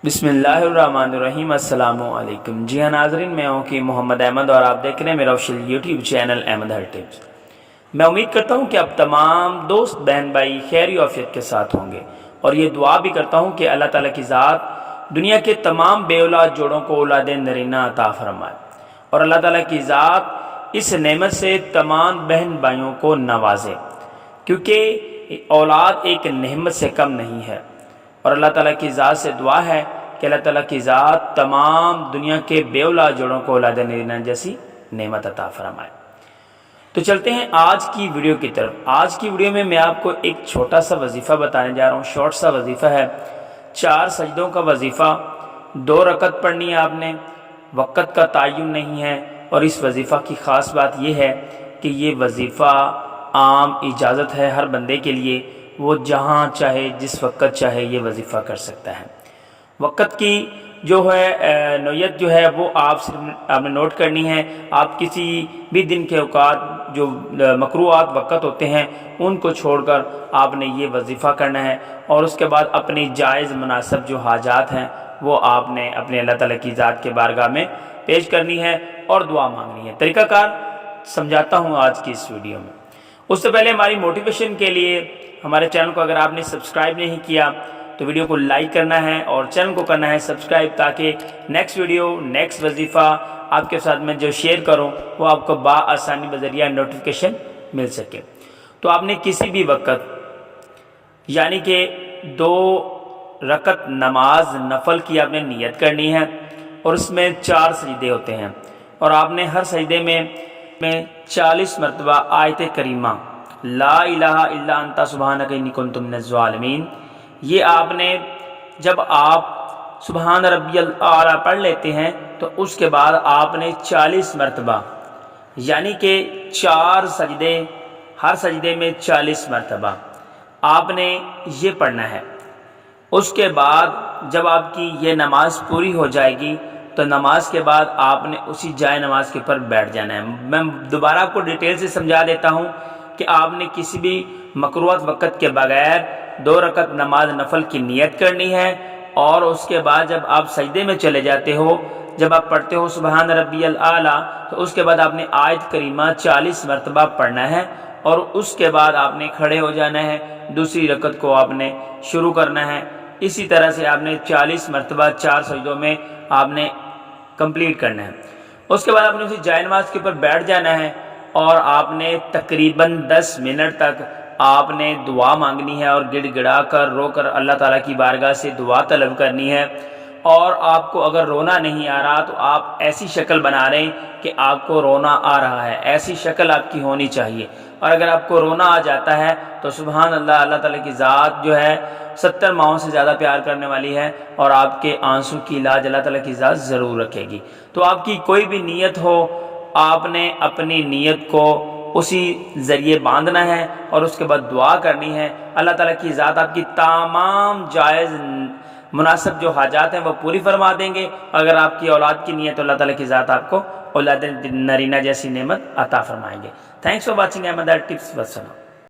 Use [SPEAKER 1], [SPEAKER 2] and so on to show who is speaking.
[SPEAKER 1] بسم اللہ الرحمن الرحیم۔ السلام علیکم۔ جی ہاں ناظرین، میں ہوں کہ محمد احمد اور آپ دیکھ رہے ہیں میرا آفیشیل یوٹیوب چینل احمد ہر ٹپس۔ میں امید کرتا ہوں کہ آپ تمام دوست بہن بھائی خیر و عافیت کے ساتھ ہوں گے، اور یہ دعا بھی کرتا ہوں کہ اللہ تعالیٰ کی ذات دنیا کے تمام بے اولاد جوڑوں کو اولاد نرینہ عطا فرمائے، اور اللہ تعالیٰ کی ذات اس نعمت سے تمام بہن بھائیوں کو نوازے، کیونکہ اولاد ایک نعمت سے کم نہیں ہے۔ اور اللہ تعالیٰ کی ذات سے دعا ہے کہ اللہ تعالیٰ کی ذات تمام دنیا کے بے اولاد جوڑوں کو اولاد نرینہ جیسی نعمت عطا فرمائے۔ تو چلتے ہیں آج کی ویڈیو کی طرف۔ آج کی ویڈیو میں آپ کو ایک چھوٹا سا وظیفہ بتانے جا رہا ہوں، شارٹ سا وظیفہ ہے، 4 سجدوں کا وظیفہ، 2 رکعت پڑھنی ہے آپ نے، وقت کا تعین نہیں ہے، اور اس وظیفہ کی خاص بات یہ ہے کہ یہ وظیفہ عام اجازت ہے ہر بندے کے لیے، وہ جہاں چاہے جس وقت چاہے یہ وظیفہ کر سکتا ہے۔ وقت کی جو ہے نوعیت جو ہے وہ آپ نے نوٹ کرنی ہے۔ آپ کسی بھی دن کے اوقات جو مکروہات وقت ہوتے ہیں ان کو چھوڑ کر آپ نے یہ وظیفہ کرنا ہے، اور اس کے بعد اپنی جائز مناسب جو حاجات ہیں وہ آپ نے اپنے اللہ تعالیٰ کی ذات کے بارگاہ میں پیش کرنی ہے اور دعا مانگنی ہے۔ طریقہ کار سمجھاتا ہوں آج کی اس ویڈیو میں۔ اس سے پہلے ہماری موٹیویشن کے لیے ہمارے چینل کو اگر آپ نے سبسکرائب نہیں کیا تو ویڈیو کو لائک کرنا ہے اور چینل کو کرنا ہے سبسکرائب، تاکہ نیکسٹ ویڈیو نیکسٹ وظیفہ آپ کے ساتھ میں جو شیئر کروں وہ آپ کو بآسانی بذریعہ نوٹیفیکیشن مل سکے۔ تو آپ نے کسی بھی وقت یعنی کہ 2 رکعت نماز نفل کی آپ نے نیت کرنی ہے، اور اس میں 4 سجدے ہوتے ہیں، اور آپ نے ہر سجدے میں 40 مرتبہ آیت کریمہ لا الہ الا انت سبحانک انی کنت من الظالمین، یہ آپ نے جب آپ سبحان ربی الاعلیٰ پڑھ لیتے ہیں تو اس کے بعد آپ نے 40 مرتبہ یعنی کہ 4 سجدے، ہر سجدے میں 40 مرتبہ آپ نے یہ پڑھنا ہے۔ اس کے بعد جب آپ کی یہ نماز پوری ہو جائے گی تو نماز کے بعد آپ نے اسی جائے نماز کے اوپر بیٹھ جانا ہے۔ میں دوبارہ آپ کو ڈیٹیل سے سمجھا دیتا ہوں کہ آپ نے کسی بھی مکروہات وقت کے بغیر 2 رکعت نماز نفل کی نیت کرنی ہے، اور اس کے بعد جب آپ سجدے میں چلے جاتے ہو، جب آپ پڑھتے ہو سبحان ربی الاعلیٰ، تو اس کے بعد آپ نے آیت کریمہ 40 مرتبہ پڑھنا ہے، اور اس کے بعد آپ نے کھڑے ہو جانا ہے، دوسری رکعت کو آپ نے شروع کرنا ہے۔ اسی طرح سے آپ نے 40 مرتبہ 4 سجدوں میں آپ نے کمپلیٹ کرنا ہے۔ اس کے بعد آپ نے اسی جائے نماز کے اوپر بیٹھ جانا ہے، اور آپ نے تقریباً 10 منٹ تک آپ نے دعا مانگنی ہے، اور گڑ گڑا کر رو کر اللہ تعالیٰ کی بارگاہ سے دعا طلب کرنی ہے۔ اور آپ کو اگر رونا نہیں آ رہا تو آپ ایسی شکل بنا رہے ہیں کہ آپ کو رونا آ رہا ہے، ایسی شکل آپ کی ہونی چاہیے۔ اور اگر آپ کو رونا آ جاتا ہے تو سبحان اللہ، اللہ تعالیٰ کی ذات جو ہے 70 ماہوں سے زیادہ پیار کرنے والی ہے، اور آپ کے آنسو کی علاج اللہ تعالیٰ کی ذات ضرور رکھے گی۔ تو آپ کی کوئی بھی نیت ہو، آپ نے اپنی نیت کو اسی ذریعے باندھنا ہے، اور اس کے بعد دعا کرنی ہے۔ اللہ تعالیٰ کی ذات آپ کی تمام جائز مناسب جو حاجات ہیں وہ پوری فرما دیں گے۔ اگر آپ کی اولاد کی نیت تو اللہ تعالیٰ کی ذات آپ کو اولاد نرینہ جیسی نعمت عطا فرمائیں گے۔ Thanks for watching Ahmad tips. والسلام۔